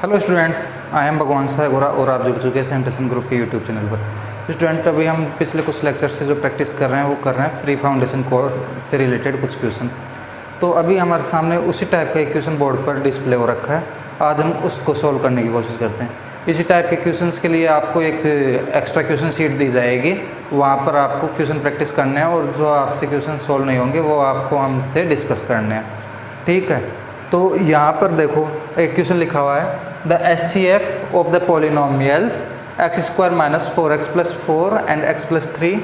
Hello students, I am भगवान साहगोरा और आप जुड़ चुके हैं सेंटेशन ग्रुप के यूट्यूब चैनल पर। स्टूडेंट, अभी हम पिछले कुछ लेक्चर से जो प्रैक्टिस कर रहे हैं वो कर रहे हैं फ्री फाउंडेशन कोर्स से रिलेटेड कुछ क्वेश्चन। तो अभी हमारे सामने उसी टाइप का एक क्वेश्चन बोर्ड पर डिस्प्ले हो रखा है। आज हम उसको सॉल्व करने की कोशिश करते हैं। इसी टाइप के क्वेश्चंस के लिए आपको एक एक्स्ट्रा क्वेश्चन शीट दी जाएगी, वहाँ पर आपको क्वेश्चन प्रैक्टिस करने हैं और जो आपसे क्वेश्चन सॉल्व नहीं होंगे वो आपको हमसे डिस्कस करने हैं। ठीक है, तो यहाँ पर देखो एक क्वेश्चन लिखा हुआ है, the HCF of the polynomials x² minus 4x plus 4 and x plus 3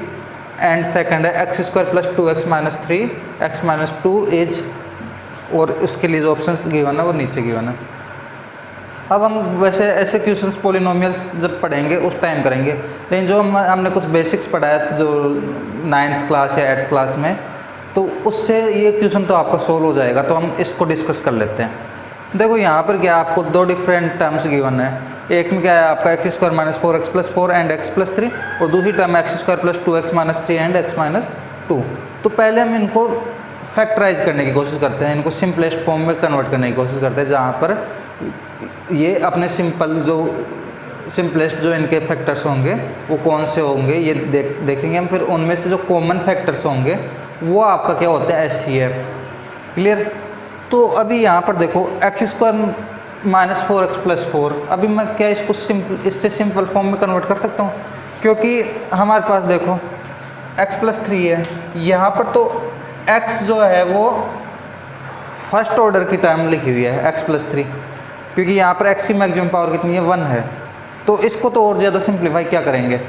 and second है x² plus 2x minus 3 x minus 2 is, और उसके लिए जो ऑप्शंस गिवन है वो नीचे गिवन है। अब हम वैसे ऐसे क्वेश्चंस पॉलिनोमियल्स जब पढ़ेंगे उस टाइम करेंगे, लेकिन जो हमने कुछ बेसिक्स पढ़ा है जो 9th क्लास या 8th क्लास में, तो उससे ये क्वेश्चन तो आपका सोल्व हो जाएगा। तो हम इसको डिस्कस कर लेते हैं। देखो यहाँ पर क्या आपको दो डिफरेंट टर्म्स गिवन है। एक में क्या है आपका x² minus 4x plus 4 and x plus 3, और दूसरी term x² plus 2x minus 3 and x minus 2। तो पहले हम इनको फैक्टराइज करने की कोशिश करते हैं, इनको सिंपलेस्ट फॉर्म में कन्वर्ट करने की कोशिश करते हैं, जहाँ पर ये अपने सिंपलेस्ट जो इनके फैक्टर्स होंगे वो कौन से होंगे ये देखेंगे हम। फिर उनमें से जो कॉमन फैक्टर्स होंगे वो आपका क्या होता है, HCF। क्लियर। तो अभी यहाँ पर देखो x² माइनस 4x प्लस 4, अभी मैं क्या इससे सिंपल फॉर्म में कन्वर्ट कर सकता हूँ, क्योंकि हमारे पास देखो x प्लस 3 है। यहाँ पर तो x जो है वो फर्स्ट ऑर्डर की टर्म लिखी हुई है x प्लस 3, क्योंकि यहाँ पर x की मैक्सिमम पावर कितनी है, 1 है। तो इसको तो और ज़्यादा सिंप्लीफाई क्या करेंगे,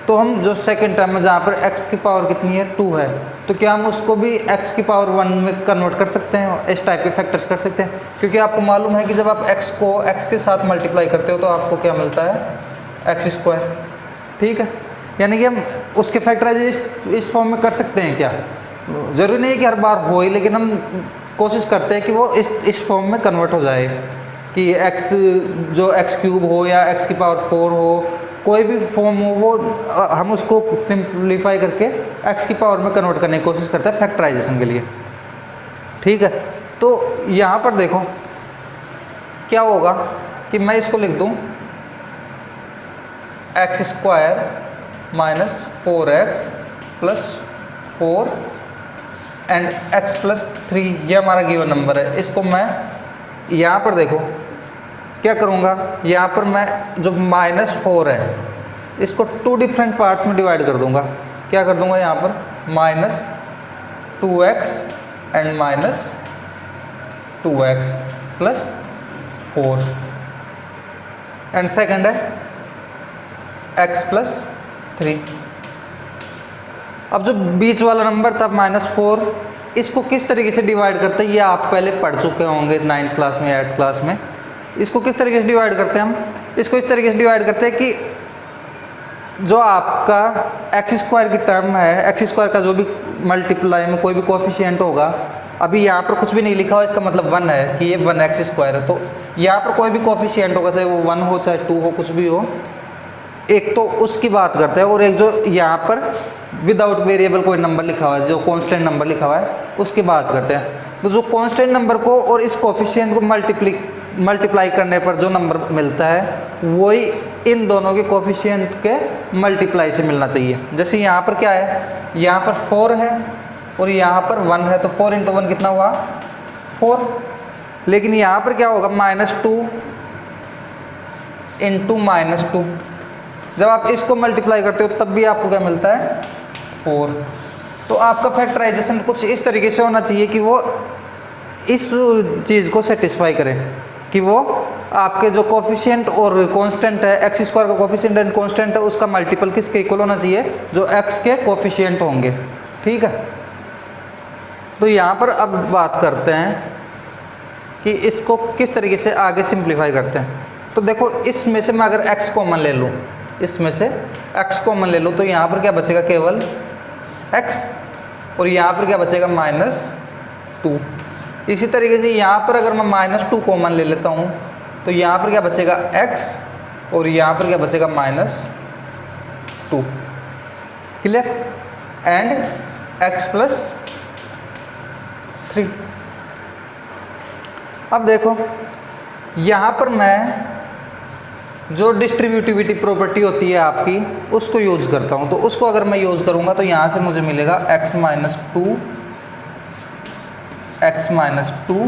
तो हम जो सेकंड टर्म है जहाँ पर x की पावर कितनी है, 2 है, तो क्या हम उसको भी x की पावर 1 में कन्वर्ट कर सकते हैं, इस टाइप के फैक्टर्स कर सकते हैं। क्योंकि आपको मालूम है कि जब आप x को x के साथ मल्टीप्लाई करते हो तो आपको क्या मिलता है, x²। ठीक है, यानी कि हम उसके फैक्टराइजेशन इस फॉर्म में कर सकते हैं। क्या ज़रूरी नहीं है कि हर बार हो ही, लेकिन हम कोशिश करते हैं कि वो इस फॉर्म में कन्वर्ट हो जाए, कि x जो x³ हो या x की पावर 4 हो, कोई भी फॉर्म हो, वो हम उसको सिंप्लीफाई करके x की पावर में कन्वर्ट करने की कोशिश करते हैं फैक्टराइजेशन के लिए। ठीक है, तो यहाँ पर देखो क्या होगा कि मैं इसको लिख दूँ x² minus 4x plus 4 and x plus 3, ये हमारा गिवन नंबर है। इसको मैं यहाँ पर देखो क्या करूँगा, यहाँ पर मैं जो माइनस 4 है इसको 2 डिफरेंट पार्ट्स में डिवाइड कर दूँगा। क्या कर दूँगा यहाँ पर, minus 2x and minus 2x plus 4 and second है x प्लस 3। अब जो बीच वाला नंबर था -4, इसको किस तरीके से डिवाइड करते हैं ये आप पहले पढ़ चुके होंगे 9th क्लास में, 8th क्लास में। इसको किस तरीके से डिवाइड करते हैं हम, इसको इस तरीके से डिवाइड करते हैं कि जो आपका x² की टर्म है, x² का जो भी मल्टीप्लाई में कोई भी कोफिशिएंट होगा, अभी यहाँ पर कुछ भी नहीं लिखा हुआ, इसका मतलब 1 है कि ये 1x² है। तो यहाँ पर कोई भी कोफिशिएंट होगा, चाहे वो 1 हो चाहे 2 हो, कुछ भी हो, एक तो उसकी बात करते हैं, और एक जो यहाँ पर विदाउट वेरिएबल कोई नंबर लिखा हुआ है, जो कांस्टेंट नंबर लिखा हुआ है, उसकी बात करते हैं। तो जो कांस्टेंट नंबर को और इस कोफिशिएंट को मल्टीप्लाई करने पर जो नंबर मिलता है वही इन दोनों के कोफिशिएंट के मल्टीप्लाई से मिलना चाहिए। जैसे यहाँ पर क्या है, यहाँ पर 4 है और यहाँ पर 1 है, तो 4 × 1 कितना हुआ, 4। लेकिन यहाँ पर क्या होगा, -2 × -2, जब आप इसको मल्टीप्लाई करते हो तब भी आपको क्या मिलता है, 4। तो आपका फैक्टराइजेशन कुछ इस तरीके से होना चाहिए कि वो इस चीज़ को सेटिस्फाई करे, कि वो आपके जो कोफिशिएंट और कांस्टेंट है, x² का कोफिशिएंट एंड कांस्टेंट है, उसका मल्टीपल किसके इक्वल होना चाहिए, जो x के कोफिशिएंट होंगे। ठीक है, तो यहाँ पर अब बात करते हैं कि इसको किस तरीके से आगे सिंप्लीफाई करते हैं। तो देखो इसमें से मैं अगर x कॉमन ले लूँ, इसमें से x कॉमन ले लो, तो यहाँ पर क्या बचेगा, केवल x, और यहाँ पर क्या बचेगा, -2। इसी तरीके से यहाँ पर अगर मैं -2 कॉमन ले लेता हूँ, तो यहाँ पर क्या बचेगा, x, और यहाँ पर क्या बचेगा, -2। क्लियर। And x plus 3। अब देखो यहाँ पर मैं जो डिस्ट्रीब्यूटिविटी प्रॉपर्टी होती है आपकी उसको यूज़ करता हूँ। तो उसको अगर मैं यूज़ करूँगा तो यहाँ से मुझे मिलेगा x minus two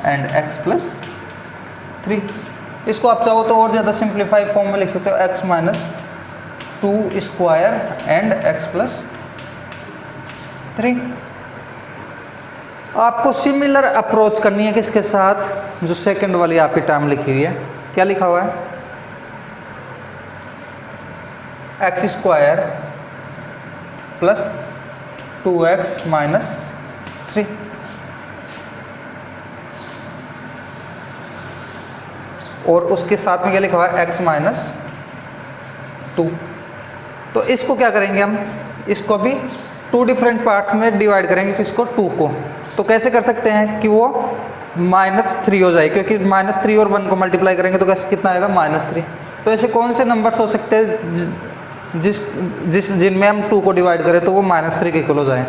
and x plus 3। इसको आप चाहो तो और ज़्यादा सिंप्लीफाई फॉर्म में लिख सकते हो x minus 2 square and x plus 3। आपको सिमिलर अप्रोच करनी है किसके साथ, जो सेकंड वाली आपकी टर्म लिखी हुई है, क्या लिखा हुआ है x square plus 2x minus 3। और उसके साथ में क्या लिखा हुआ है x माइनस 2। तो इसको क्या करेंगे हम, इसको भी 2 डिफरेंट पार्ट्स में डिवाइड करेंगे, किसको 2 को। तो कैसे कर सकते हैं कि वो -3 हो जाए, क्योंकि -3 और 1 को मल्टीप्लाई करेंगे तो कैसे कितना आएगा -3। तो ऐसे कौन से नंबर्स हो सकते हैं जिनमें हम 2 को डिवाइड करें तो वो -3 के इक्वल हो जाए।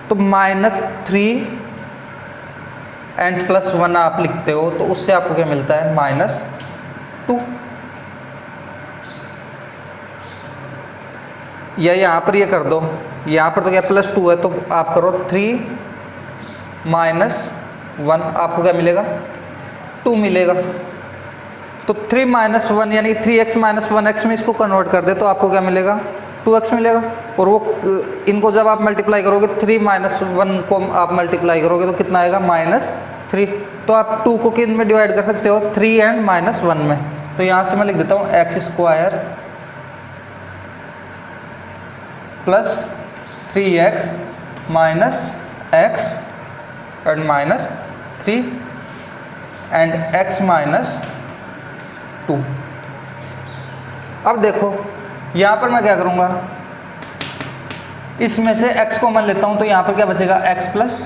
तो -3 एंड +1 आप लिखते हो तो उससे आपको क्या मिलता है -2। या यहाँ पर ये कर दो, यहाँ पर तो क्या +2 है तो आप करो 3 - 1, आपको क्या मिलेगा 2 मिलेगा। तो 3 - 1 यानी 3x - 1x में इसको कन्वर्ट कर दे तो आपको क्या मिलेगा 2x मिलेगा। और वो इनको जब आप मल्टीप्लाई करोगे 3 - 1 को आप मल्टीप्लाई करोगे तो कितना आएगा -3। तो आप 2 को किन में डिवाइड कर सकते हो 3 एंड -1 में। तो यहाँ से मैं लिख देता हूँ x square plus 3x minus x and -3 and x minus 2। अब देखो यहाँ पर मैं क्या करूँगा, इसमें से x को मैं लेता हूँ तो यहाँ पर क्या बचेगा x प्लस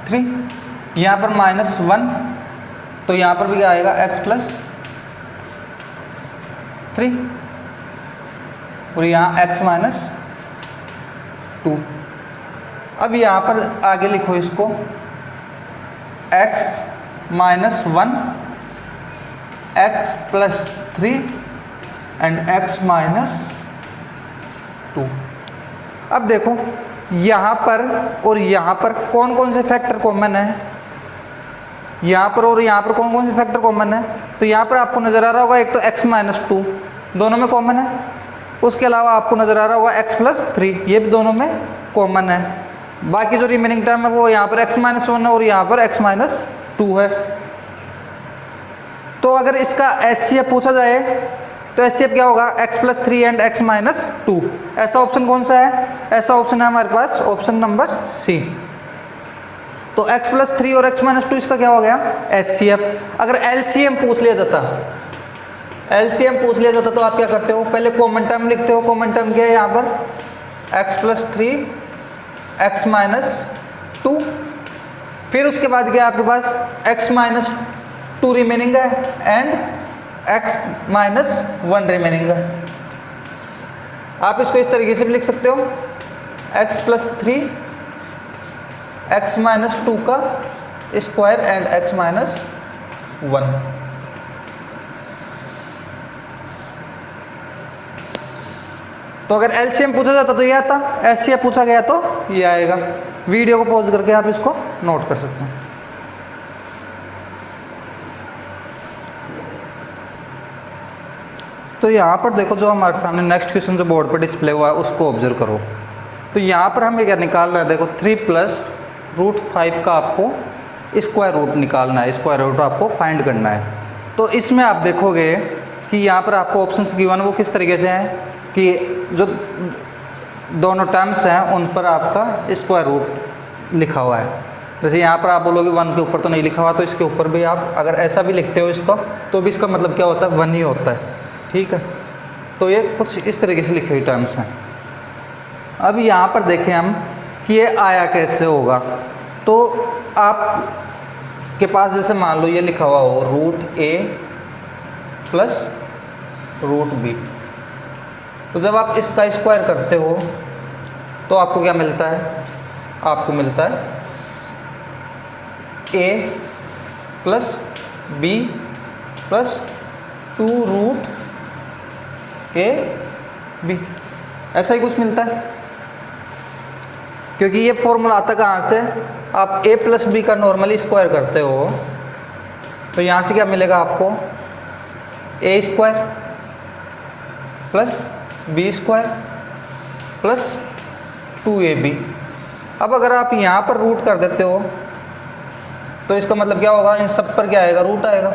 3। यहाँ पर -1 तो यहाँ पर भी क्या आएगा x प्लस 3 और यहाँ x माइनस 2। अब यहाँ पर आगे लिखो इसको x minus 1 x plus 3 and x minus 2। अब देखो यहाँ पर और यहाँ पर कौन कौन से फैक्टर कॉमन है, यहाँ पर और यहाँ पर कौन कौन से फैक्टर कॉमन है। तो यहाँ पर आपको नज़र आ रहा होगा एक तो x माइनस 2 दोनों में कॉमन है, उसके अलावा आपको नज़र आ रहा होगा x प्लस 3 ये भी दोनों में कॉमन है। बाकी जो रिमेनिंग टर्म है वो यहाँ पर x माइनस 1 है और यहाँ पर x माइनस 2 है। तो अगर इसका HCF पूछा जाए तो HCF क्या होगा x plus 3 and x minus 2। ऐसा ऑप्शन कौन सा है, ऐसा ऑप्शन है हमारे पास ऑप्शन नंबर C। तो x प्लस 3 और x माइनस 2 इसका क्या हो गया HCF। अगर LCM पूछ लिया जाता, LCM पूछ लिया जाता तो आप क्या करते हो, पहले कॉमन टर्म लिखते हो। कॉमन टर्म क्या है यहाँ पर x प्लस 3 x माइनस 2, फिर उसके बाद क्या आपके पास x माइनस 2 रिमेनिंग है एंड x माइनस 1 रिमेनिंग है। आप इसको इस तरीके से भी लिख सकते हो x प्लस 3 x माइनस 2 का स्क्वायर एंड x माइनस 1। तो अगर LCM पूछा जाता तो ये आता, HCF पूछा गया तो ये आएगा। वीडियो को पॉज करके आप इसको नोट कर सकते हैं। तो यहाँ पर देखो जो हमारे सामने नेक्स्ट क्वेश्चन जो बोर्ड पर डिस्प्ले हुआ है उसको ऑब्जर्व करो। तो यहाँ पर हमें क्या निकालना है, देखो 3 प्लस √5 का आपको स्क्वायर रूट निकालना है, स्क्वायर रूट आपको फाइंड करना है। तो इसमें आप देखोगे कि यहाँ पर आपको ऑप्शंस गिवन वो किस तरीके से हैं कि जो दोनों टर्म्स हैं उन पर आपका स्क्वायर रूट लिखा हुआ है। जैसे यहाँ पर आप बोलोगे 1 के ऊपर तो नहीं लिखा हुआ, तो इसके ऊपर भी आप अगर ऐसा भी लिखते हो इसको तो भी इसका मतलब क्या होता है 1 ही होता है, ठीक है। तो ये कुछ इस तरीके से लिखी हुई टर्म्स हैं। अब यहाँ पर देखें हम कि ये आया कैसे होगा। तो आप के पास जैसे मान लो ये लिखा हुआ हो √a प्लस √b, तो जब आप इसका स्क्वायर करते हो तो आपको क्या मिलता है, आपको मिलता है a plus b plus 2 root a b, ऐसा ही कुछ मिलता है। क्योंकि ये फॉर्मूला आता कहाँ से, आप a प्लस बी का नॉर्मली स्क्वायर करते हो, तो यहाँ से क्या मिलेगा आपको, a square plus b square plus 2ab। अब अगर आप यहाँ पर रूट कर देते हो तो इसका मतलब क्या होगा, इन सब पर क्या आएगा, रूट आएगा।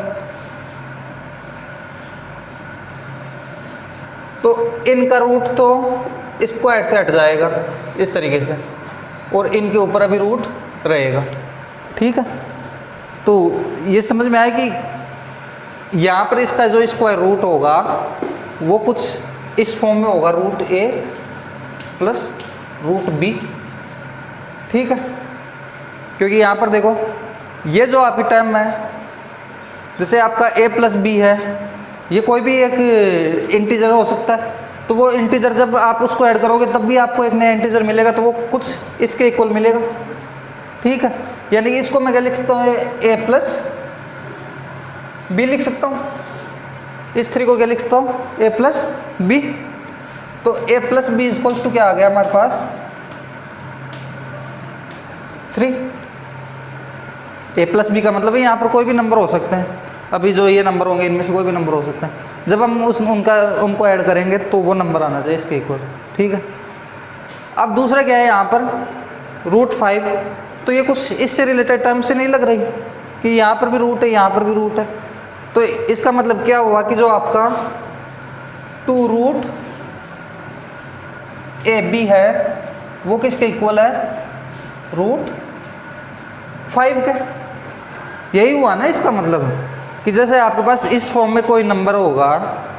तो इनका रूट तो स्क्वायर से हट जाएगा इस तरीके से, और इनके ऊपर अभी रूट रहेगा। ठीक है, तो ये समझ में आया कि यहाँ पर इसका जो स्क्वायर रूट होगा वो कुछ इस फॉर्म में होगा, रूट ए प्लस रूट बी। ठीक है, क्योंकि यहाँ पर देखो ये जो आपकी टर्म है, जैसे आपका a प्लस बी है, ये कोई भी एक इंटीजर हो सकता है, तो वो इंटीजर जब आप उसको ऐड करोगे तब भी आपको एक नया इंटीजर मिलेगा, तो वो कुछ इसके इक्वल मिलेगा। ठीक है, यानी कि इसको मैं क्या लिख सकता हूँ, a प्लस बी लिख सकता हूँ, इस 3 को क्या लिख सकता हूँ, a प्लस बी। तो a plus b equals to क्या आ गया हमारे पास, 3। a प्लस बी का मतलब है यहाँ पर कोई भी नंबर हो सकते हैं, अभी जो ये नंबर होंगे इनमें से कोई भी नंबर हो सकता है। जब हम उनको ऐड करेंगे तो वो नंबर आना चाहिए इसके इक्वल। ठीक है, अब दूसरा क्या है यहाँ पर रूट 5, तो ये कुछ इससे रिलेटेड टर्म से नहीं लग रही कि यहाँ पर भी रूट है, यहाँ पर भी रूट है। तो इसका मतलब क्या हुआ कि जो आपका 2 रूट ए बी है वो किसके इक्वल है, रूट 5 के। यही हुआ ना इसका मतलब, कि जैसे आपके पास इस फॉर्म में कोई नंबर होगा,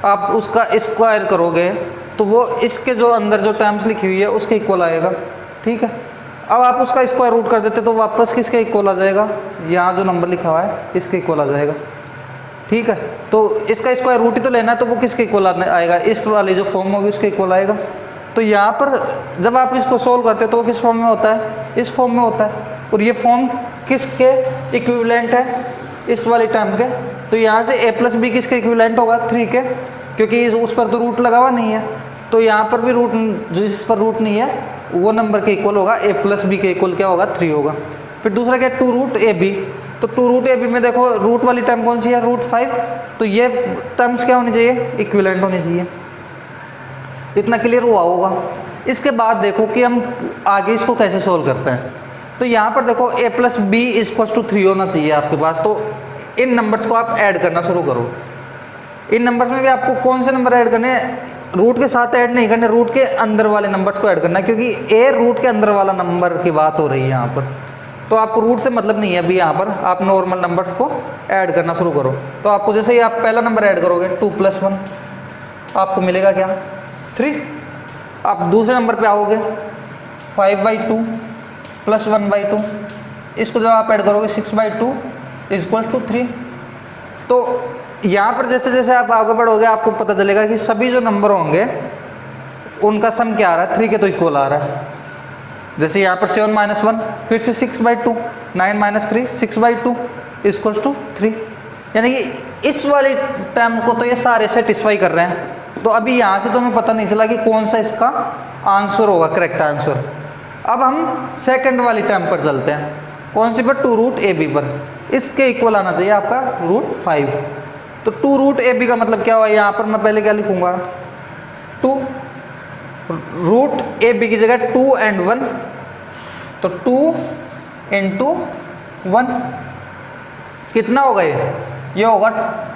आप उसका स्क्वायर करोगे तो वो इसके जो अंदर जो टर्म्स लिखी हुई है उसके इक्वल आएगा। ठीक है, अब आप उसका स्क्वायर रूट कर देते तो वापस किसके इक्वल आ जाएगा, यहाँ जो नंबर लिखा हुआ है इसके इक्वल आ जाएगा। ठीक है, तो इसका स्क्वायर रूट ही तो लेना है, तो वो किसके इक्वल आएगा, इस वाली जो फॉर्म होगी उसके इक्वल आएगा। तो यहाँ पर जब आप इसको सोल्व करते हो तो वो किस फॉर्म में होता है, इस फॉर्म में होता है, और ये फॉर्म किसके इक्विवेलेंट है, इस वाली टर्म के। तो यहाँ से a प्लस बी किसके इक्विवेलेंट होगा, 3 के, क्योंकि उस पर तो रूट लगा हुआ नहीं है, तो यहाँ पर भी रूट, जिस पर रूट नहीं है वो नंबर के इक्वल होगा, a प्लस बी के इक्वल क्या होगा, 3 होगा। फिर दूसरा क्या, 2 रूट ए बी, तो 2 रूट ए बी में देखो रूट वाली टर्म कौन सी है, रूट 5, तो ये टर्म्स क्या होनी चाहिए, इक्विवेलेंट होनी चाहिए। इतना क्लियर हुआ होगा। इसके बाद देखो कि हम आगे इसको कैसे सोल्व करते हैं। तो यहाँ पर देखो a plus b equals to 3 होना चाहिए आपके पास, तो इन नंबर्स को आप ऐड करना शुरू करो। इन नंबर्स में भी आपको कौन से नंबर ऐड करने हैं, रूट के साथ ऐड नहीं करने, रूट के अंदर वाले नंबर्स को ऐड करना है, क्योंकि a रूट के अंदर वाला नंबर की बात हो रही है यहाँ पर, तो आपको रूट से मतलब नहीं है अभी। यहाँ पर आप नॉर्मल नंबर्स को ऐड करना शुरू करो। तो आपको जैसे ही आप पहला नंबर ऐड करोगे 2 + 1, आपको मिलेगा क्या, 3। आप दूसरे नंबर पे आओगे 5/2 + 1/2, इसको जब आप ऐड करोगे 6/2 = 3। तो यहाँ पर जैसे जैसे आप आगे बढ़ोगे आपको पता चलेगा कि सभी जो नंबर होंगे उनका सम क्या आ रहा है, 3 के तो इक्वल आ रहा है। जैसे यहाँ पर 7 - 1, फिर से 6/2, 9 - 3 6/2 = 3। यानी कि इस वाली टर्म को तो ये सारे सेटिस्फाई कर रहे हैं। तो अभी यहाँ से तो हमें पता नहीं चला कि कौन सा इसका आंसर होगा, करेक्ट आंसर। अब हम सेकंड वाली टर्म पर चलते हैं, कौन सी पर, 2 रूट ए बी पर। इसके इक्वल आना चाहिए आपका रूट 5। तो 2 रूट ए बी का मतलब क्या हुआ, यहाँ पर मैं पहले क्या लिखूंगा, 2 रूट ए बी की जगह 2 और 1, तो 2 × 1 कितना होगा, ये होगा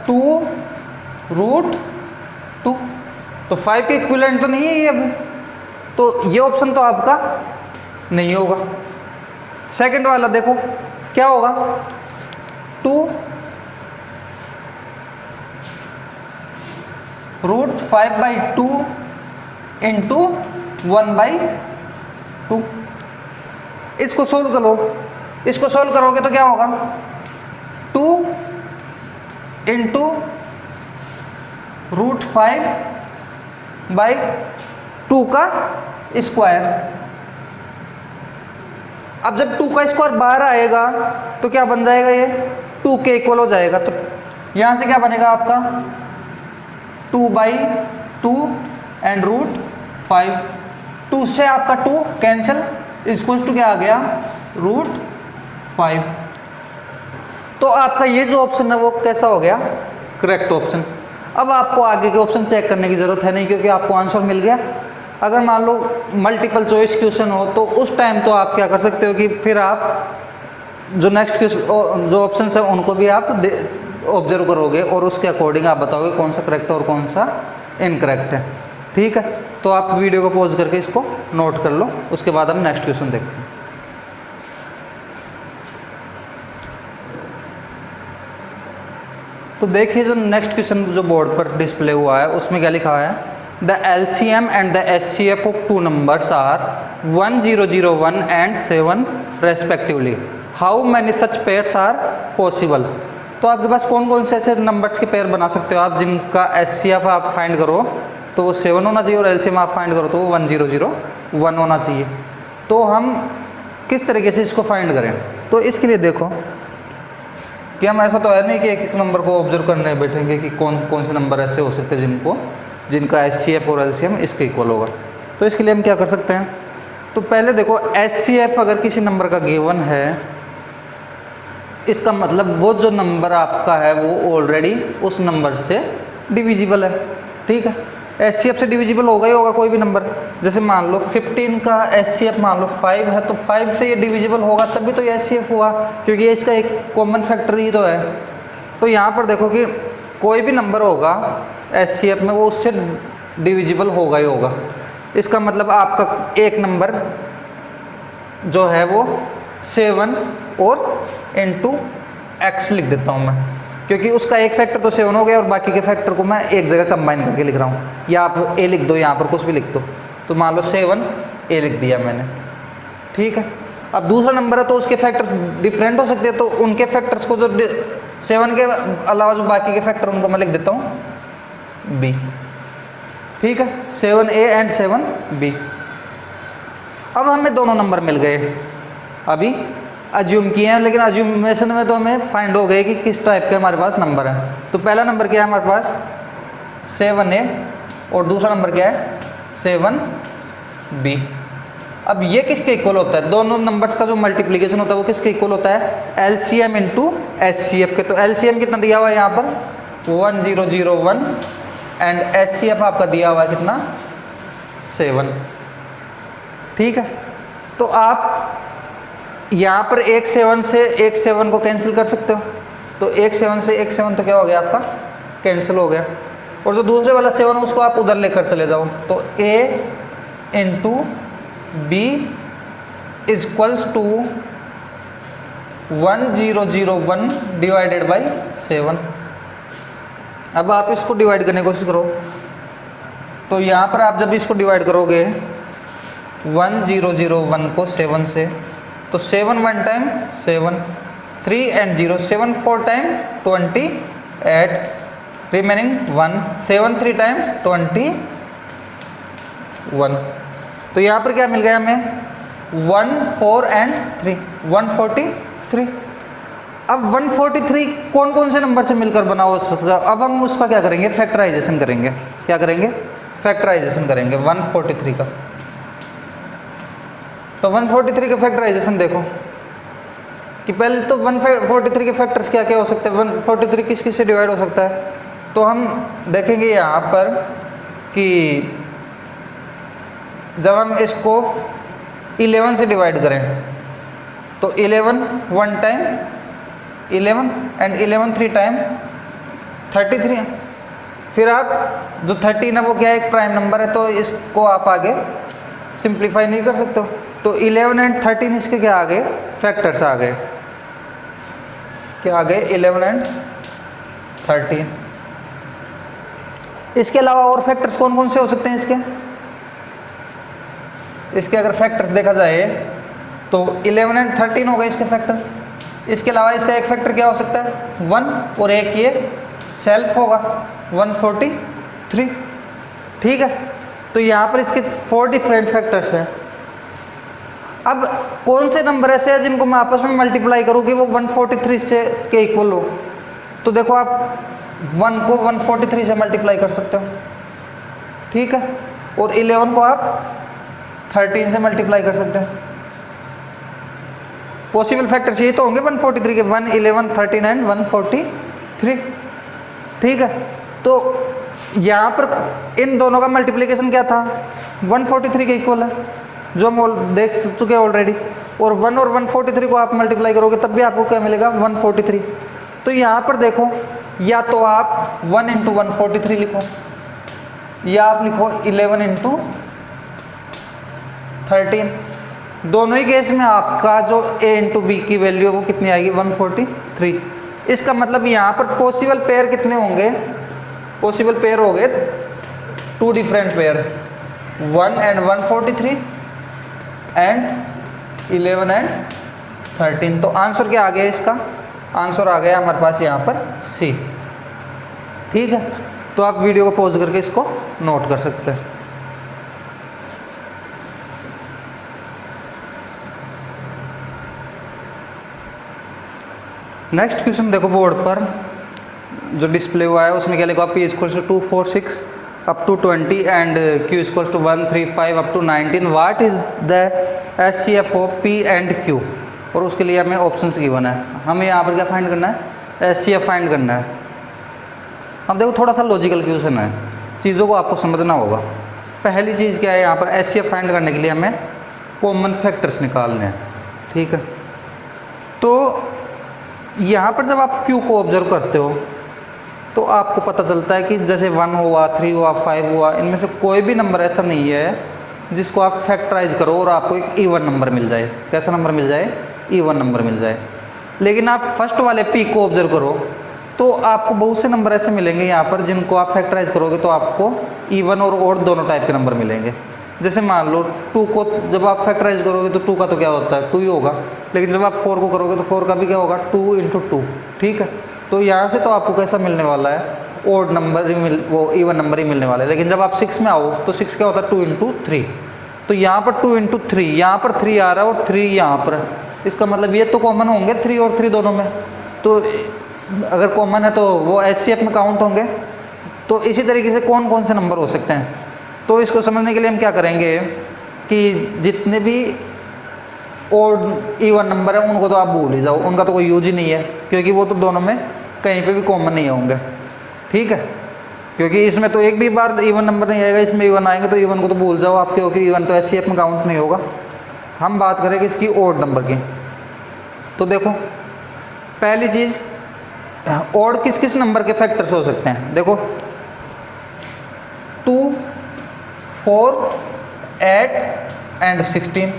2 रूट 2। तो 5 के इक्विवेलेंट तो नहीं है ये अभी, तो ये ऑप्शन तो आपका नहीं होगा। सेकंड वाला देखो क्या होगा, 2 रूट 5/2 × 1/2। इसको सोल्व करो, इसको सोल्व करोगे तो क्या होगा, 2 × रूट 5/2 का स्क्वायर। अब जब 2 का स्क्वायर बाहर आएगा तो क्या बन जाएगा, ये 2 के इक्वल हो जाएगा। तो यहाँ से क्या बनेगा आपका 2/2 एंड रूट 5। 2 से आपका 2 कैंसिल, इक्वल्स टू क्या आ गया, रूट 5। तो आपका ये जो ऑप्शन है वो कैसा हो गया, करेक्ट ऑप्शन। अब आपको आगे के ऑप्शन चेक करने की ज़रूरत है नहीं, क्योंकि आपको आंसर मिल गया। अगर मान लो मल्टीपल चॉइस क्वेश्चन हो तो उस टाइम तो आप क्या कर सकते हो कि फिर आप जो नेक्स्ट क्वेश्चन जो ऑप्शन है उनको भी आप ऑब्जर्व करोगे और उसके अकॉर्डिंग आप बताओगे कौन सा करेक्ट है और कौन सा इनकरेक्ट है। ठीक है, तो आप वीडियो को पॉज करके इसको नोट कर लो, उसके बाद हम नेक्स्ट क्वेश्चन देखते हैं। तो देखिए जो नेक्स्ट क्वेश्चन जो बोर्ड पर डिस्प्ले हुआ है उसमें क्या लिखा है, the LCM and the HCF of two numbers are 1001 and 7 respectively, how many such pairs are possible. तो आपके पास कौन कौन से ऐसे नंबर्स के पेयर बना सकते हो आप जिनका HCF आप फाइंड करो तो वो 7 होना चाहिए और LCM आप फाइंड करो तो वो 1001 होना चाहिए। तो हम किस तरीके से इसको फाइंड करें, तो इसके लिए देखो कि हम ऐसा तो है नहीं कि एक एक नंबर को ऑब्जर्व करने बैठेंगे कि कौन कौन से नंबर ऐसे हो सकते हैं जिनका HCF और LCM इसके इक्वल होगा। तो इसके लिए हम क्या कर सकते हैं, तो पहले देखो HCF अगर किसी नंबर का गिवन है, इसका मतलब वो जो नंबर आपका है वो ऑलरेडी उस नंबर से डिविजिबल है। ठीक है, HCF से डिविजिबल होगा ही होगा कोई भी नंबर। जैसे मान लो 15 का HCF मान लो 5 है, तो 5 से ये डिविजिबल होगा तभी तो ये HCF हुआ, क्योंकि ये इसका एक कॉमन फैक्टर ही तो है। तो यहाँ पर देखो कि कोई भी नंबर होगा HCF में वो उससे डिविजिबल होगा ही होगा। इसका मतलब आपका एक नंबर जो है वो 7 और इंटू x लिख देता हूँ मैं, क्योंकि उसका एक फैक्टर तो 7 हो गया और बाकी के फैक्टर को मैं एक जगह कंबाइन करके लिख रहा हूँ। या आप a लिख दो, यहाँ पर कुछ भी लिख दो, तो मान लो 7 a लिख दिया मैंने। ठीक है, अब दूसरा नंबर है तो उसके फैक्टर्स डिफरेंट हो सकते हैं, तो उनके फैक्टर्स को जो 7 के अलावा जो बाकी के फैक्टर उनको मैं लिख देता हूँ b। ठीक है, 7a एंड 7b। अब हमें दोनों नंबर मिल गए, अभी अज्यूम किए हैं, लेकिन अज्यूमेशन में तो हमें फाइंड हो गए कि किस टाइप के हमारे पास नंबर है। तो पहला नंबर क्या है हमारे पास 7a और दूसरा नंबर क्या है 7b। अब ये किसके इक्वल होता है, दोनों नंबर्स का जो मल्टीप्लिकेशन होता है वो किसके इक्वल होता है, LCM इंटू HCF के। तो LCM कितना दिया हुआ है यहाँ पर 1001 एंड HCF आपका दिया हुआ है कितना 7। ठीक है, तो आप यहाँ पर एक 7 से एक 7 को कैंसिल कर सकते हो, तो एक 7 से एक 7 तो क्या हो गया आपका कैंसिल हो गया। और जो दूसरे वाला 7 है उसको आप उधर लेकर चले जाओ, तो a into b equals to 1001 divided by 7। अब आप इसको डिवाइड करने की कोशिश करो, तो यहाँ पर आप जब इसको डिवाइड करोगे 1001 को 7 से, तो 7 1 time 7, 3 and 0 7 4 time 28, remaining 1, 7 3 time 21। तो यहाँ पर क्या मिल गया हमें 1 4 एंड 3 143। अब 143 कौन कौन से नंबर से मिलकर बना हो सकता है, अब हम उसका क्या करेंगे फैक्टराइजेशन करेंगे। क्या करेंगे फैक्टराइजेशन करेंगे 143 का। तो 143 का फैक्टराइजेशन देखो कि पहले तो 143 के फैक्टर्स क्या क्या हो सकते हैं, 143 किस किस से डिवाइड हो सकता है। तो हम देखेंगे यहाँ पर कि जब हम इसको 11 से डिवाइड करें तो 11 1 टाइम 11 एंड 11 3 टाइम 33 है। फिर आप जो 13 है वो क्या है एक प्राइम नंबर है, तो इसको आप आगे सिंप्लीफाई नहीं कर सकते हो। तो 11 एंड 13 इसके क्या आ गए फैक्टर्स आ गए, क्या आ गए 11 एंड 13। इसके अलावा और फैक्टर्स कौन कौन से हो सकते हैं इसके अगर फैक्टर्स देखा जाए तो 11 एंड 13 हो गए इसके फैक्टर। इसके अलावा इसका एक फैक्टर क्या हो सकता है 1 और एक ये सेल्फ होगा 143। ठीक है, तो यहाँ पर इसके 4 डिफरेंट फैक्टर्स हैं। अब कौन से नंबर ऐसे हैं जिनको मैं आपस में मल्टीप्लाई करूँ कि वो 143 से के इक्वल हो। तो देखो आप 1 को 143 से मल्टीप्लाई कर सकते हो, ठीक है, और 11 को आप 13 से मल्टीप्लाई कर सकते हो। पॉसिबल फैक्टर्स ये तो होंगे 143 के, 1, 11, 13 एंड 143, ठीक है। तो यहाँ पर इन दोनों का मल्टीप्लिकेशन क्या था, 143 के इक्वल है, जो हम देख चुके हैं ऑलरेडी, और 1 और 143 को आप मल्टीप्लाई करोगे तब भी आपको क्या मिलेगा, 143। तो यहाँ पर देखो, या तो आप 1 इंटू 143 लिखो, या आप लिखो 11 इंटू 13। दोनों ही केस में आपका जो a इंटू बी की वैल्यू है वो कितनी आएगी, 143। इसका मतलब यहाँ पर पॉसिबल पेयर कितने होंगे, पॉसिबल पेयर हो गए 2 different pair, 1 and 143 and 11 and 13। तो आंसर क्या आ गया, इसका आंसर आ गया हमारे पास यहाँ पर सी, ठीक है। तो आप वीडियो को पॉज करके इसको नोट कर सकते हैं। नेक्स्ट क्वेश्चन देखो बोर्ड पर जो डिस्प्ले हुआ है, उसमें क्या लिखा, P equals to 246 up to 20 and Q equals to 135 up to 19। What is the SCF of P and Q। और उसके लिए हमें ऑप्शंस गिवन है, हमें यहाँ पर क्या फाइंड करना है, SCF फाइंड करना है। अब देखो थोड़ा सा लॉजिकल क्वेश्चन है, चीज़ों को आपको समझना होगा। पहली चीज़ क्या है, यहाँ पर SCF फाइंड करने के लिए हमें कॉमन फैक्टर्स निकालने हैं, ठीक है। तो यहाँ पर जब आप Q को ऑब्जर्व करते हो तो आपको पता चलता है कि जैसे 1 हुआ, 3 हुआ, 5 हुआ, इनमें से कोई भी नंबर ऐसा नहीं है जिसको आप फैक्टराइज करो और आपको एक इवन नंबर मिल जाए। कैसा नंबर मिल जाए, इवन नंबर मिल जाए। लेकिन आप फर्स्ट वाले P को ऑब्जर्व करो तो आपको बहुत से नंबर ऐसे मिलेंगे यहाँ पर जिनको आप फैक्टराइज करोगे तो आपको इवन और ओड दोनों टाइप के नंबर मिलेंगे। जैसे मान लो 2 को जब आप फैक्टराइज करोगे तो 2 का तो क्या होता है, 2 ही होगा। लेकिन जब आप 4 को करोगे तो 4 का भी क्या होगा, 2 इंटू 2, ठीक है। तो यहाँ से तो आपको कैसा मिलने वाला है, ओड नंबर ही वो इवन नंबर ही मिलने वाला है। लेकिन जब आप 6 में आओ तो 6 क्या होता है, 2 इंटू 3। तो यहाँ पर 2 इंटू 3, यहाँ पर 3 आ रहा है और 3 यहाँ पर, इसका मतलब ये तो कॉमन होंगे 3 और 3 दोनों में। तो अगर कॉमन है तो वो SCF में काउंट होंगे। तो इसी तरीके से कौन कौन से नंबर हो सकते हैं, तो इसको समझने के लिए हम क्या करेंगे कि जितने भी ओड इवन नंबर है उनको तो आप भूल ही जाओ, उनका तो कोई यूज ही नहीं है, क्योंकि वो तो दोनों में कहीं पे भी कॉमन नहीं होंगे, ठीक है। क्योंकि इसमें तो एक भी बार इवन नंबर नहीं आएगा, इसमें इवन आएंगे तो इवन को तो भूल जाओ आप, क्योंकि इवन तो SCF में काउंट नहीं होगा। हम बात करेंगे इसकी ओड नंबर की। तो देखो पहली चीज़, ओड किस किस नंबर के फैक्टर्स हो सकते हैं। देखो 2, 4, 8 एंड 16,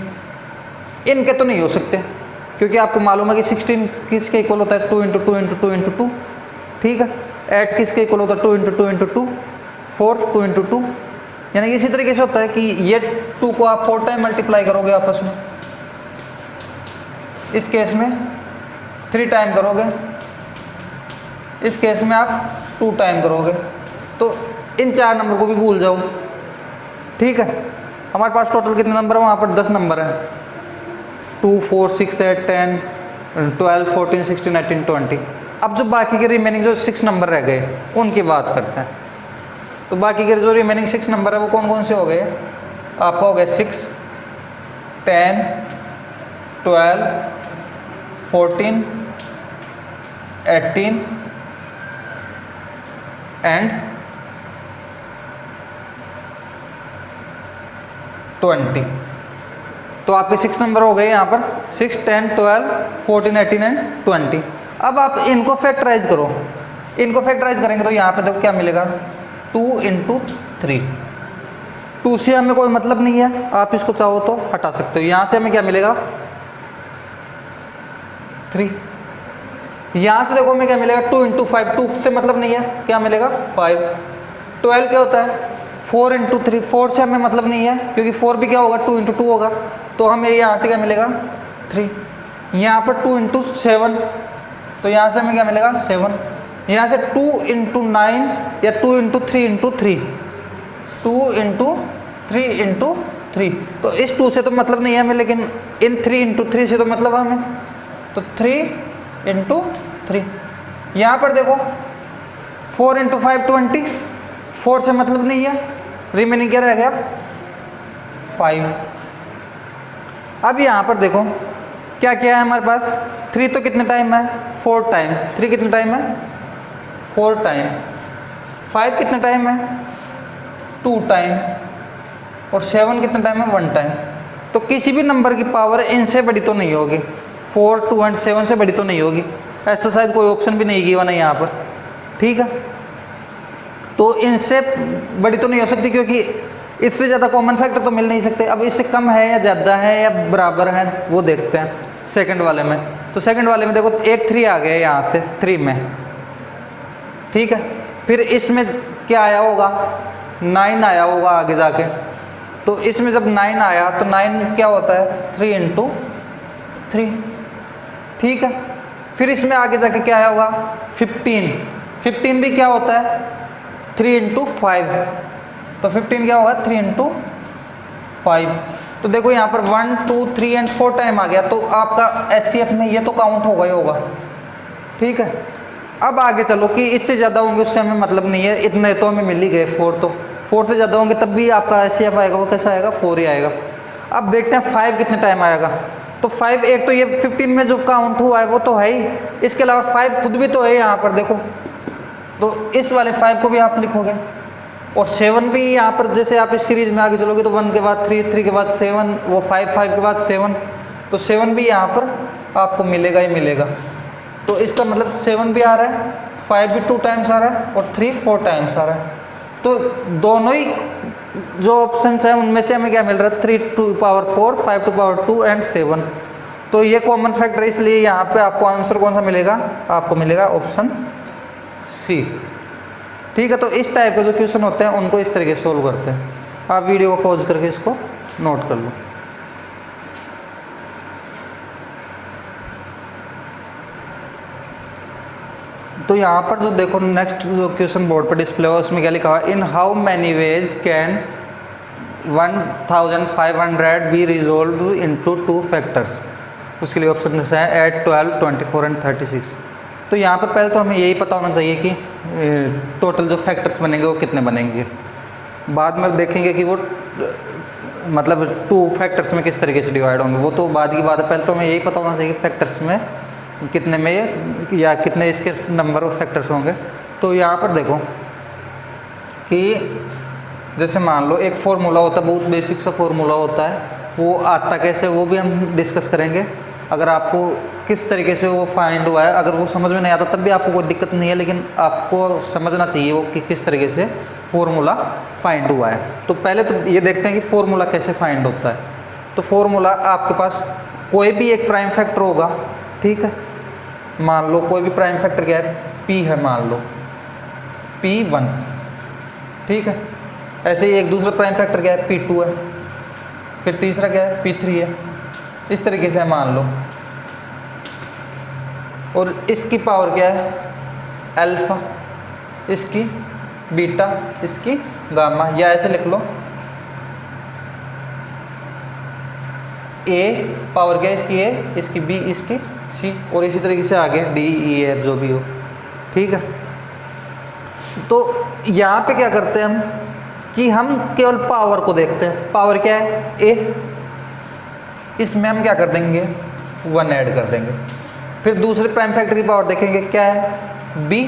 इनके तो नहीं हो सकते क्योंकि आपको मालूम है कि 16 किसके इक्वल होता है, 2 इंटू 2 इंटू 2 इंटू 2, ठीक है। 8 किसके इक्वल होता है, 2 इंटू 2 इंटू 2, 4, 2 इंटू 2। यानी कि इसी तरीके से होता है कि ये 2 को आप 4 टाइम मल्टीप्लाई करोगे आपस में, इस केस में 3 टाइम करोगे, इस केस में आप 2 टाइम करोगे। तो इन 4 नंबर को भी भूल जाओ, ठीक है। हमारे पास टोटल कितने नंबर है, वहाँ पर 10 नंबर हैं, 2, 4, 6, 8, 10, 12, 14, 16, 18, 20। अब जो बाकी के रिमेनिंग जो 6 नंबर रह गए उनकी बात करते हैं। तो बाकी के जो रिमेनिंग 6 नंबर है वो कौन कौन से हो गए, आपका हो गया 6, 10, 12, 14, 18 एंड 20। तो आपके 6 नंबर हो गए यहाँ पर, 6, 10, 12, 14, 18 एंड 20। अब आप इनको फैक्टराइज करो, इनको फैक्टराइज करेंगे तो यहाँ पे देखो क्या मिलेगा, 2 इंटू 3। 2 से हमें कोई मतलब नहीं है, आप इसको चाहो तो हटा सकते हो। यहाँ से हमें क्या मिलेगा, 3। यहाँ से देखो हमें क्या मिलेगा, 2 इंटू 5, 2 से मतलब नहीं है, क्या मिलेगा 5। 12 क्या होता है, 4 इंटू 3, 4 से हमें मतलब नहीं है क्योंकि 4 भी क्या होगा, 2 इंटू 2 होगा। तो हमें यहाँ से क्या मिलेगा, 3। यहाँ पर 2 इंटू 7, तो यहाँ से हमें क्या मिलेगा, 7। यहाँ से 2 इंटू 9 या 2 इंटू 3 इंटू 3, 2 इंटू 3 इंटू 3। तो इस 2 से तो मतलब नहीं है हमें, लेकिन इन 3 इंटू 3 से तो मतलब है हमें। तो 3 इंटू 3। यहाँ पर देखो 4 इंटू 5 20, 4 से मतलब नहीं है, रिमेनिंग क्या रह गया 5। अब यहाँ पर देखो क्या क्या है हमारे पास, 3 तो कितने टाइम है 4 टाइम, 3 कितने टाइम है 4 टाइम, 5 कितने टाइम है 2 टाइम, और 7 कितने टाइम है 1 टाइम। तो किसी भी नंबर की पावर इनसे बड़ी तो नहीं होगी, 4 2 एंड 7 से बड़ी तो नहीं होगी, ऐसा शायद कोई ऑप्शन भी नहीं गिवन है यहाँ पर, ठीक है। तो इनसे बड़ी तो नहीं हो सकती क्योंकि इससे ज़्यादा कॉमन फैक्टर तो मिल नहीं सकते। अब इससे कम है या ज़्यादा है या बराबर है वो देखते हैं सेकंड वाले में। तो सेकंड वाले में देखो एक 3 आ गया यहाँ से 3 में, ठीक है। फिर इसमें क्या आया होगा 9 आया होगा आगे जाके, तो इसमें जब 9 आया तो 9 क्या होता है 3 इंटू 3, ठीक है। फिर इसमें आगे जाके क्या आया होगा 15, 15 भी क्या होता है 3 इंटू 5, तो 15 क्या होगा 3 इंटू 5। तो देखो यहाँ पर 1 2 3 एंड 4 टाइम आ गया, तो आपका SCF में ये तो काउंट होगा ही होगा, ठीक है। अब आगे चलो कि इससे ज़्यादा होंगे उससे हमें मतलब नहीं है, इतने तो हमें मिल ही गए 4, तो 4 से ज़्यादा होंगे तब भी आपका SCF आएगा वो कैसा आएगा 4 ही आएगा। अब देखते हैं 5 कितने टाइम आएगा, तो 5 एक तो ये 15 में जो काउंट हुआ है वो तो है ही, इसके अलावा 5 खुद भी तो है यहाँ पर देखो, तो इस वाले 5 को भी आप लिखोगे, और 7 भी यहाँ पर जैसे आप इस सीरीज में आगे चलोगे तो 1 के बाद 3, 3 के बाद 7, वो 5, 5 के बाद 7, तो 7 भी यहाँ पर आपको मिलेगा ही मिलेगा। तो इसका मतलब 7 भी आ रहा है, 5 भी 2 टाइम्स आ रहा है, और 3 4 टाइम्स आ रहा है। तो दोनों ही जो ऑप्शन है उनमें से हमें क्या मिल रहा है 3 to power 4, 5 to power 2 and 7। तो ये कॉमन फैक्टर, इसलिए यहाँ पे आपको आंसर कौन सा मिलेगा, आपको मिलेगा ऑप्शन सी, ठीक है। तो इस टाइप के जो क्वेश्चन होते हैं उनको इस तरीके से सोल्व करते हैं। आप वीडियो को पॉज करके इसको नोट कर लो। तो यहाँ पर जो देखो नेक्स्ट जो क्वेश्चन बोर्ड पर डिस्प्ले हुआ उसमें क्या लिखा हुआ है, in how many ways can 1500 be resolve into 2 factors. उसके लिए ऑप्शन है 8 12 24 एंड 36। तो यहाँ पर पहले तो हमें यही पता होना चाहिए कि टोटल जो फैक्टर्स बनेंगे वो कितने बनेंगे, बाद में देखेंगे कि वो मतलब 2 फैक्टर्स में किस तरीके से डिवाइड होंगे, वो तो बाद की बात है। पहले तो हमें यही पता होना चाहिए कि फैक्टर्स में कितने में या कितने इसके नंबर ऑफ फैक्टर्स होंगे। तो यहाँ पर देखो कि जैसे मान लो एक फार्मूला होता है, बहुत बेसिक सा फार्मूला होता है, वो आता कैसे वो भी हम डिस्कस करेंगे। अगर आपको किस तरीके से वो फाइंड हुआ है, अगर वो समझ में नहीं आता तब भी आपको कोई दिक्कत नहीं है, लेकिन आपको समझना चाहिए वो कि किस तरीके से फार्मूला फाइंड हुआ है। तो पहले तो ये देखते हैं कि फार्मूला कैसे फाइंड होता है। तो फार्मूला आपके पास कोई भी एक प्राइम फैक्टर होगा, ठीक है। मान लो कोई भी प्राइम फैक्टर क्या है P है, मान लो P1, ठीक है। ऐसे ही एक दूसरा प्राइम फैक्टर क्या है P2 है, फिर तीसरा क्या है P3 है, इस तरीके से मान लो। और इसकी पावर क्या है अल्फा, इसकी बीटा, इसकी गामा, या ऐसे लिख लो A पावर क्या है इसकी A, इसकी B, इसकी C, और इसी तरीके से आगे D E F जो भी हो, ठीक है। तो यहाँ पे क्या करते हैं हम कि हम केवल पावर को देखते हैं। पावर क्या है A, इसमें हम क्या कर देंगे 1 ऐड कर देंगे। फिर दूसरे प्राइम फैक्टर की पावर देखेंगे क्या है B,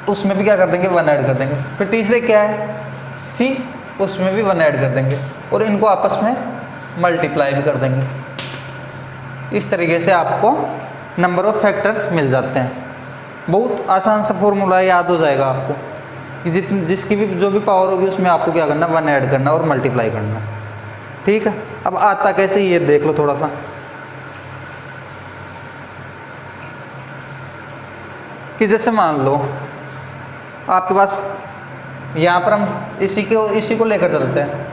उसमें भी क्या कर देंगे 1 ऐड कर देंगे। फिर तीसरे क्या है C, उसमें भी 1 ऐड कर देंगे, और इनको आपस में मल्टीप्लाई भी कर देंगे। इस तरीके से आपको नंबर ऑफ फैक्टर्स मिल जाते हैं। बहुत आसान सा फॉर्मूला याद हो जाएगा आपको कि जिसकी भी जो भी पावर होगी उसमें आपको क्या करना 1 ऐड करना और मल्टीप्लाई करना, ठीक है। अब आता कैसे ये देख लो थोड़ा सा कि जैसे मान लो आपके पास यहाँ पर हम इसी को लेकर चलते हैं,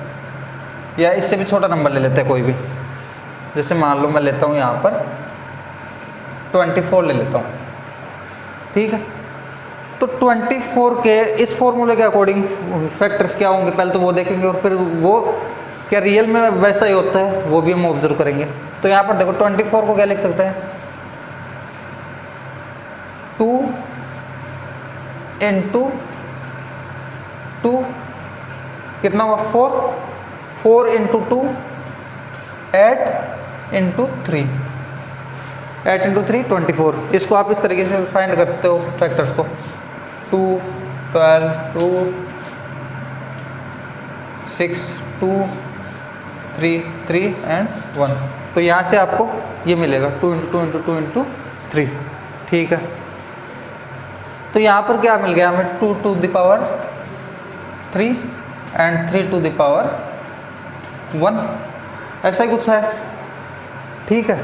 या इससे भी छोटा नंबर ले लेते हैं कोई भी। जैसे मान लो मैं लेता हूँ यहाँ पर 24 ले लेता हूँ, ठीक है। तो 24 के इस फॉर्मूले के अकॉर्डिंग फैक्टर्स क्या होंगे पहले तो वो देखेंगे, और फिर वो क्या रियल में वैसा ही होता है वो भी हम ऑब्जर्व करेंगे। तो यहाँ पर देखो 24 को क्या लिख सकते हैं 2 इंटू 2 कितना हुआ 4, 4 इंटू 2 8 इंटू 3, 8 इंटू 3 24। इसको आप इस तरीके से फाइंड करते हो फैक्टर्स को 2 12 2 6 2 3 3 एंड 1। तो यहाँ से आपको ये मिलेगा 2 इंटू 2 इंटू 2 इंटू 3। ठीक है, तो यहाँ पर क्या मिल गया हमें 2 to the power 3 and 3 to the power 1, ऐसा ही कुछ है। ठीक है,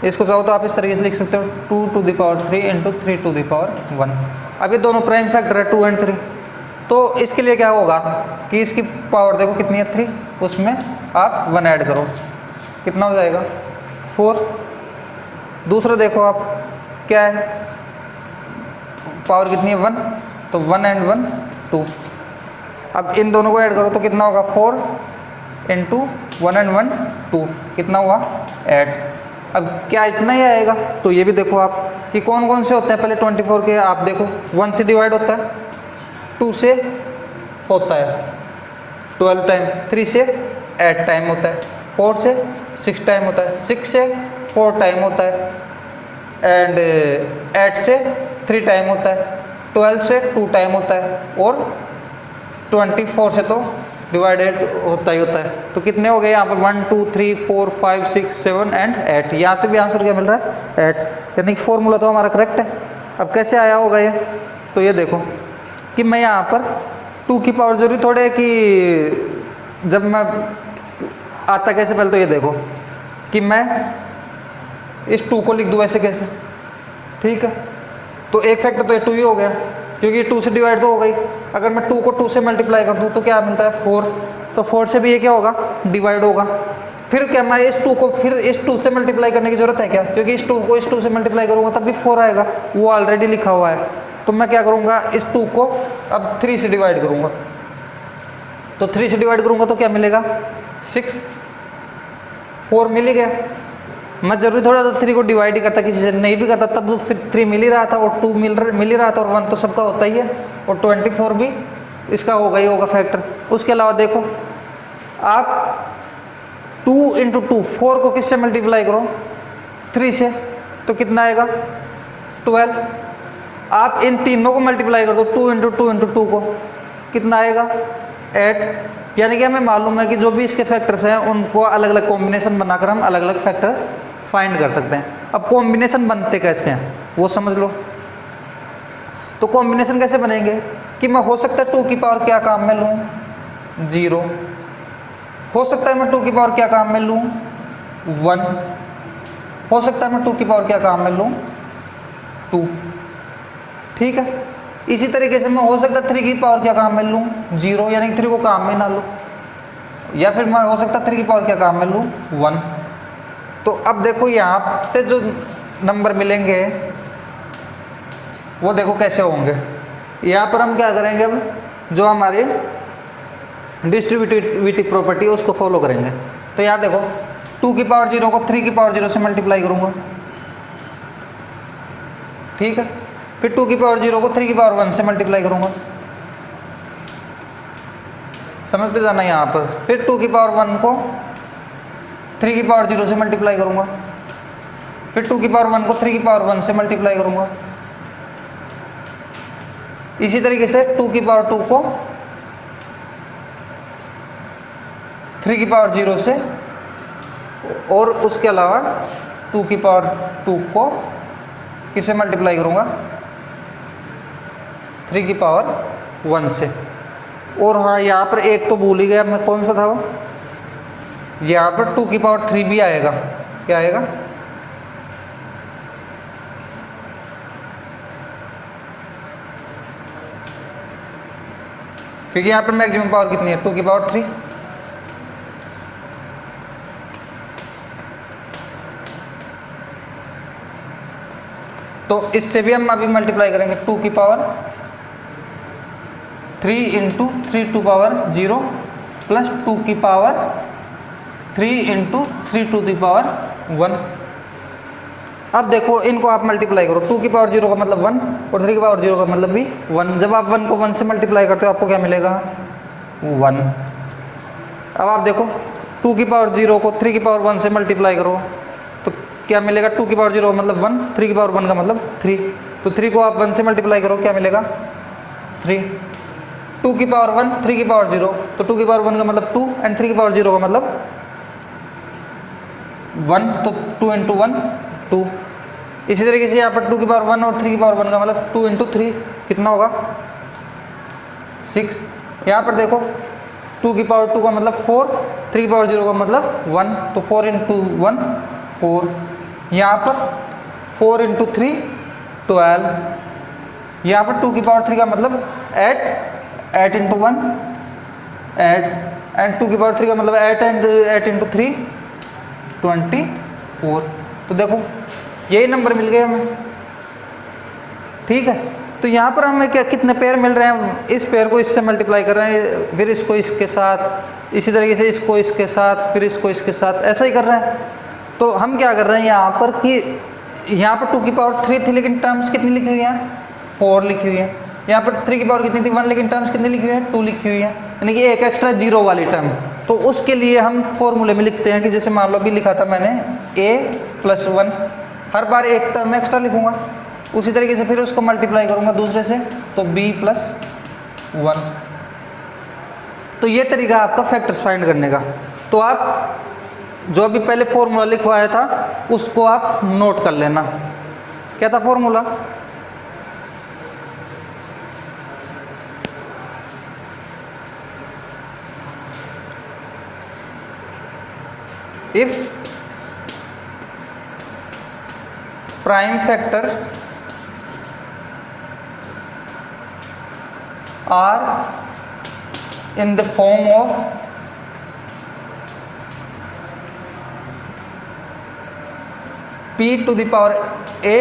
इसको चाहो तो आप इस तरीके से लिख सकते हो 2 to the power 3 into 3 to the power 1। अब ये दोनों प्राइम फैक्टर है 2 एंड 3, तो इसके लिए क्या होगा कि इसकी पावर देखो कितनी है 3, उसमें आप 1 ऐड करो, कितना हो जाएगा 4। दूसरा देखो आप क्या है, पावर कितनी है 1, तो 1 एंड 1 2। अब इन दोनों को ऐड करो तो कितना होगा 4 इंटू 1 एंड 1 2, कितना हुआ 8। अब क्या इतना ही आएगा, तो ये भी देखो आप कि कौन कौन से होते हैं। पहले 24 के आप देखो 1 से डिवाइड होता है, 2 से होता है 12 टाइम, 3 से 8 टाइम होता है, 4 से 6 टाइम होता है, 6 से 4 टाइम होता है, एंड 8 से 3 टाइम होता है, 12 से 2 टाइम होता है, और 24 से तो डिवाइडेड होता ही होता है। तो कितने हो गए यहाँ पर 1 2 3 4 5 6 7 एंड 8। यहाँ से भी आंसर क्या मिल रहा है 8, यानी कि फॉर्मूला तो हमारा करेक्ट है। अब कैसे आया होगा ये, तो ये देखो कि मैं यहाँ पर 2 की पावर जरूरी थोड़े है कि जब मैं आता कैसे, पहले तो ये देखो कि मैं इस 2 को लिख दूँ ऐसे कैसे। ठीक है, तो एक फैक्टर तो ये 2 ही हो गया, क्योंकि 2 से डिवाइड तो हो गई। अगर मैं 2 को 2 से मल्टीप्लाई कर दूँ तो क्या मिलता है 4, तो 4 से भी ये क्या होगा डिवाइड होगा। फिर क्या मैं इस 2 को फिर इस 2 से मल्टीप्लाई करने की जरूरत है क्या, क्योंकि इस 2 को इस 2 से मल्टीप्लाई करूँगा तब भी 4 आएगा, वो ऑलरेडी लिखा हुआ है। तो मैं क्या करूँगा, इस 2 को अब 3 से डिवाइड करूँगा, तो 3 से डिवाइड करूँगा तो क्या मिलेगा 6, 4 मिल ही गया। मैं जरूरी थोड़ा सा 3 को डिवाइड ही करता, किसी से नहीं भी करता तब तो फिर 3 मिल ही रहा था, और 2 मिल ही रहा था, और 1 तो सबका होता ही है, और 24 भी इसका होगा ही होगा फैक्टर। उसके अलावा देखो आप 2 इंटू 2 4 को किससे मल्टीप्लाई करो 3 से, तो कितना आएगा 12। आप इन तीनों को मल्टीप्लाई कर दो 2 इंटू 2 इंटू 2 को, कितना आएगा 8। यानी कि हमें मालूम है कि जो भी इसके फैक्टर्स हैं उनको अलग अलग कॉम्बिनेशन बनाकर हम अलग अलग फैक्टर फाइंड कर सकते हैं। अब कॉम्बिनेशन बनते कैसे हैं वो समझ लो। तो कॉम्बिनेशन कैसे बनेंगे कि मैं हो सकता है 2 की पावर क्या काम में लूँ 0, हो सकता है मैं 2 की पावर क्या काम में लूँ 1, हो सकता है मैं 2 की पावर क्या काम में लूँ 2। ठीक है, इसी तरीके से मैं हो सकता है 3 की पावर क्या काम में लूँ 0, यानी 3 को काम में ना लूँ, या फिर मैं हो सकता है 3 की पावर क्या काम में लूँ 1। तो अब देखो यहाँ से जो नंबर मिलेंगे वो देखो कैसे होंगे। यहाँ पर हम क्या करेंगे, अब जो हमारी डिस्ट्रीब्यूटिविटी प्रॉपर्टी है उसको फॉलो करेंगे। तो यहाँ देखो 2 की पावर 0 को 3 की पावर 0 से मल्टीप्लाई करूँगा। ठीक है, फिर 2 की पावर 0 को 3 की पावर 1 से मल्टीप्लाई करूँगा, समझते जाना यहाँ पर। फिर 2 की पावर 1 को 3 की पावर 0 से मल्टीप्लाई करूँगा, फिर 2 की पावर 1 को 3 की पावर 1 से मल्टीप्लाई करूँगा। इसी तरीके से 2 की पावर 2 को 3 की पावर 0 से, और उसके अलावा 2 की पावर 2 को किससे मल्टीप्लाई करूँगा 3 की पावर 1 से। और हाँ यहाँ पर एक तो भूल ही गया मैं, कौन सा था वो, यहाँ पर 2 की पावर 3 भी आएगा। क्या आएगा, क्योंकि यहाँ पर मैक्सिमम पावर कितनी है 2 की पावर 3। तो इससे भी हम अभी मल्टीप्लाई करेंगे 2 की power 3 into 3 to power 0 plus 2 की power 3 into 3 to the power 1। अब देखो इनको आप मल्टीप्लाई करो, 2 की पावर 0 का मतलब 1 और 3 की पावर 0 का मतलब भी 1। जब आप 1 को 1 से मल्टीप्लाई करते हो आपको क्या मिलेगा 1। अब आप देखो 2 की पावर 0 को 3 की पावर 1 से मल्टीप्लाई करो तो क्या मिलेगा, 2 की पावर 0 का मतलब 1, 3 की पावर 1 का मतलब 3। तो 3 को आप 1 से मल्टीप्लाई करो क्या मिलेगा 3। 2 की पावर 1 3 की पावर 0, तो 2 की पावर 1 का मतलब 2 एंड 3 की पावर 0 का मतलब 1, तो 2 इंटू 1 2। इसी तरीके से यहाँ पर 2 की पावर 1 और 3 की पावर 1 का मतलब 2 इंटू 3 कितना होगा 6। यहाँ पर देखो 2 की पावर 2 का मतलब 4, 3 की पावर 0 का मतलब 1, तो 4 इंटू 1 4। यहाँ पर 4 इंटू 3 12। यहाँ पर 2 की पावर 3 का मतलब 8 इंटू 1 8 एंड 2 की पावर 3 का मतलब 8 इंटू 3 24। तो देखो यही नंबर मिल गए हमें, ठीक है। तो यहाँ पर हमें क्या कितने पेयर मिल रहे हैं, इस पेयर को इससे मल्टीप्लाई कर रहे हैं, फिर इसको इसके साथ, इसी तरीके से इसको इसके साथ, फिर इसको इसके साथ, ऐसा ही कर रहे हैं। तो हम क्या कर रहे हैं यहाँ पर कि यहाँ पर 2 की पावर 3 थी लेकिन टर्म्स कितनी लिखी हुई है 4 लिखी हुई है। यहाँ पर 3 की पावर कितनी थी 1 लेकिन टर्म्स कितनी लिखी हुई है 2 लिखी हुई है, यानी कि एक एक्स्ट्रा जीरो वाली टर्म। तो उसके लिए हम फॉर्मूले में लिखते हैं कि जैसे मान लो भी लिखा था मैंने a+1, हर बार एक टर्म एक्स्ट्रा लिखूंगा, उसी तरीके से फिर उसको मल्टीप्लाई करूंगा दूसरे से तो b+1। तो ये तरीका है आपका फैक्टर्स फाइंड करने का। तो आप जो अभी पहले फॉर्मूला लिखवाया था उसको आप नोट कर लेना। क्या था formula, if prime factors are in the form of p to the power a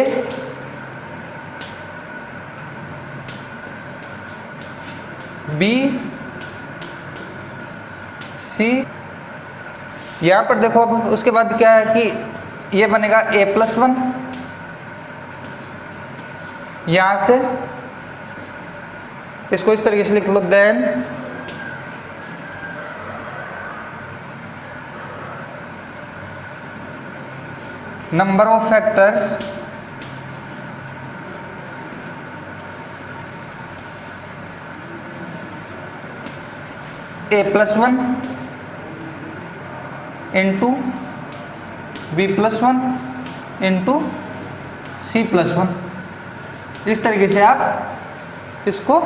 b c, यहाँ पर देखो अब उसके बाद क्या है कि ये बनेगा a+1, यहाँ से इसको इस तरीके से लिख लो, then number of factors a+1 into b+1 into c+1, इस तरीके से आप इसको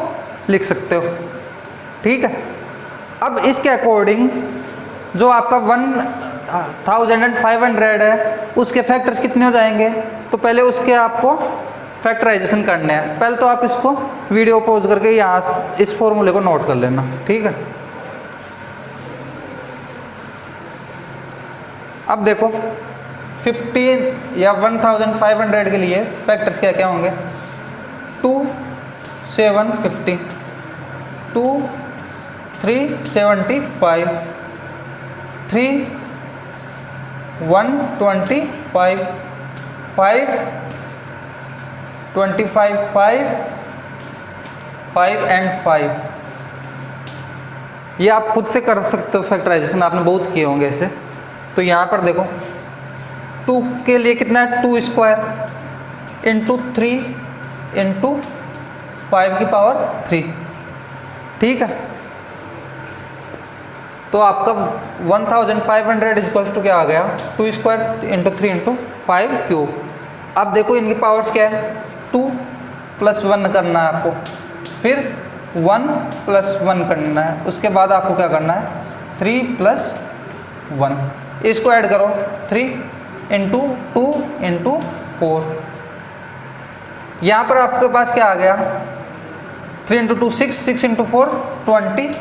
लिख सकते हो, ठीक है। अब इसके अकॉर्डिंग जो आपका 1500 है उसके फैक्टर्स कितने हो जाएंगे, तो पहले उसके आपको फैक्टराइजेशन करने हैं। पहले तो आप इसको वीडियो पॉज करके यहाँ इस फॉर्मूले को नोट कर लेना, ठीक है। अब देखो 15 या 1500 के लिए फैक्टर्स क्या क्या होंगे, 2 7 50, 2 3 75, 3 1 25, 5 25, 5 एंड 5। ये आप खुद से कर सकते हो फैक्टराइजेशन, आपने बहुत किए होंगे ऐसे। तो यहाँ पर देखो 2 के लिए कितना है 2 स्क्वायर इंटू 3 इंटू 5 की पावर 3, ठीक है। तो आपका 1500 इक्वल टू क्या आ गया 2 स्क्वायर इंटू 3 इंटू 5 क्यूब। अब देखो इनकी पावर्स क्या है, 2 + 1 करना है आपको, फिर 1 + 1 करना है, उसके बाद आपको क्या करना है 3 + 1, इसको ऐड करो 3 इंटू 2 इंटू 4। यहाँ पर आपके पास क्या आ गया 3 इंटू 2 6, 6 इंटू 4 24।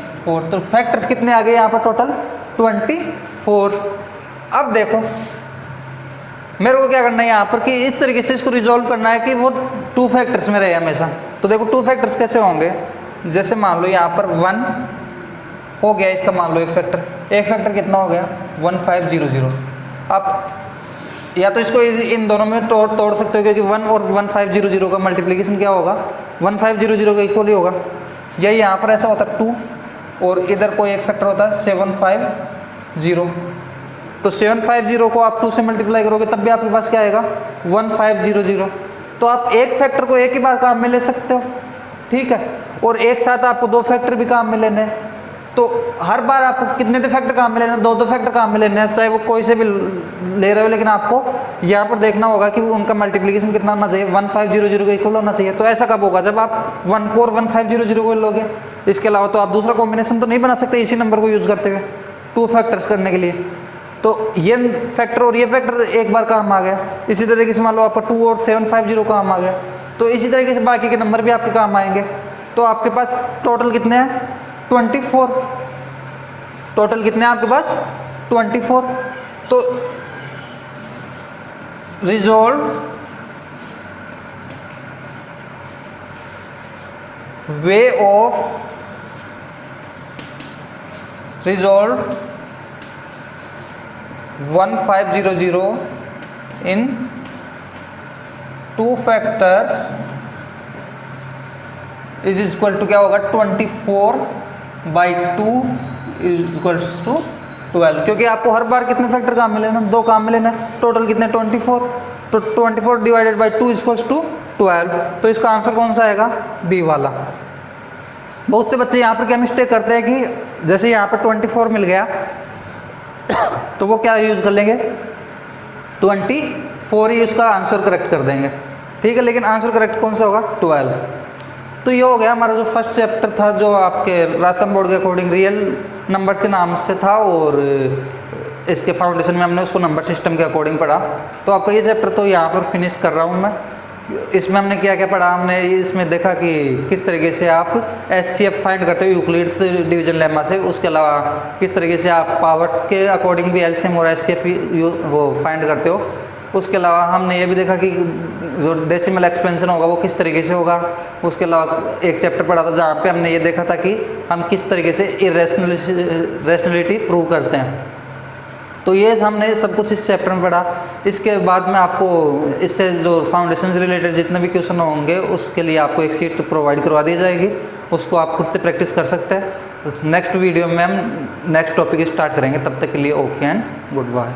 तो फैक्टर्स कितने आ गए यहाँ पर टोटल 24। अब देखो मेरे को क्या करना है यहाँ पर कि इस तरीके से इसको रिजॉल्व करना है कि वो 2 फैक्टर्स में रहे हमेशा। तो देखो 2 फैक्टर्स कैसे होंगे, जैसे मान लो यहाँ पर 1 हो गया, इसका मान लो एक फैक्टर कितना हो गया 1500। अब या तो इसको इन दोनों में तोड़ सकते हो, क्योंकि 1 और 1500 का मल्टीप्लिकेशन क्या होगा, 1500 का इक्वल ही होगा। या यहाँ पर ऐसा होता है 2 और इधर कोई एक फैक्टर होता है 750, तो 750 को आप 2 से मल्टीप्लाई करोगे तब भी आपके पास क्या आएगा 1500। तो आप एक फैक्टर को एक ही बार काम में ले सकते हो, ठीक है, और एक साथ आपको 2 फैक्टर भी काम में लेने हैं। तो हर बार आपको कितने तो फैक्टर काम में लेना है, 2 फैक्टर काम में लेने हैं, चाहे वो कोई से भी ले रहे हो, लेकिन आपको यहाँ पर देखना होगा कि उनका मल्टीप्लिकेशन कितना होना चाहिए, 1500 का इक्वल होना चाहिए। तो ऐसा कब होगा, जब आप 1 को और 1500 को लोगे। इसके अलावा तो आप दूसरा कॉम्बिनेशन तो नहीं बना सकते इसी नंबर को यूज़ करते हुए 2 फैक्टर्स करने के लिए। तो ये फैक्टर और ये फैक्टर एक बार काम आ गया। इसी तरीके से मान लो आपका 2 और 750 काम आ गया, तो इसी तरीके से बाकी के नंबर भी आपके काम आएंगे। तो आपके पास टोटल कितने हैं 24, टोटल कितने हैं आपके पास 24। तो resolve way of resolve 1500 in 2 factors is equal to क्या होगा 24/2 इज इक्वल्स टू 12, क्योंकि आपको हर बार कितने फैक्टर काम में लेना, 2 काम में लेना है। टोटल कितने 24, तो 24 डिवाइडेड बाई 2 इक्वल्स टू 12। तो इसका आंसर कौन सा आएगा, बी वाला। बहुत से बच्चे यहाँ पर क्या मिस्टेक करते हैं कि जैसे यहाँ पर 24 मिल गया तो वो क्या यूज़ कर लेंगे 24 ही उसका आंसर करेक्ट कर देंगे, ठीक है, लेकिन आंसर करेक्ट कौन सा होगा 12। तो ये हो गया हमारा जो फर्स्ट चैप्टर था, जो आपके राजस्थान बोर्ड के अकॉर्डिंग रियल नंबर्स के नाम से था, और इसके फाउंडेशन में हमने उसको नंबर सिस्टम के अकॉर्डिंग पढ़ा। तो आपका ये चैप्टर तो यहाँ पर फिनिश कर रहा हूँ मैं। इसमें हमने क्या क्या पढ़ा, हमने इसमें देखा कि किस तरीके से आप HCF फाइंड करते हो यूक्लिड्स डिवीजन लेमा से, उसके अलावा किस तरीके से आप पावर्स के अकॉर्डिंग भी LCM और HCF वो फाइंड करते हो। उसके अलावा हमने ये भी देखा कि जो डेसिमल एक्सपेंशन होगा वो किस तरीके से होगा। उसके अलावा एक चैप्टर पढ़ा था जहाँ पे हमने ये देखा था कि हम किस तरीके से इरेशनलिटी प्रूव करते हैं। तो ये हमने सब कुछ इस चैप्टर में पढ़ा। इसके बाद में आपको इससे जो फाउंडेशन से रिलेटेड जितने भी क्वेश्चन होंगे उसके लिए आपको एक शीट प्रोवाइड करवा दी जाएगी, उसको आप खुद से प्रैक्टिस कर सकते हैं। नेक्स्ट वीडियो में हम नेक्स्ट टॉपिक स्टार्ट करेंगे, तब तक के लिए ओके एंड गुड बाय।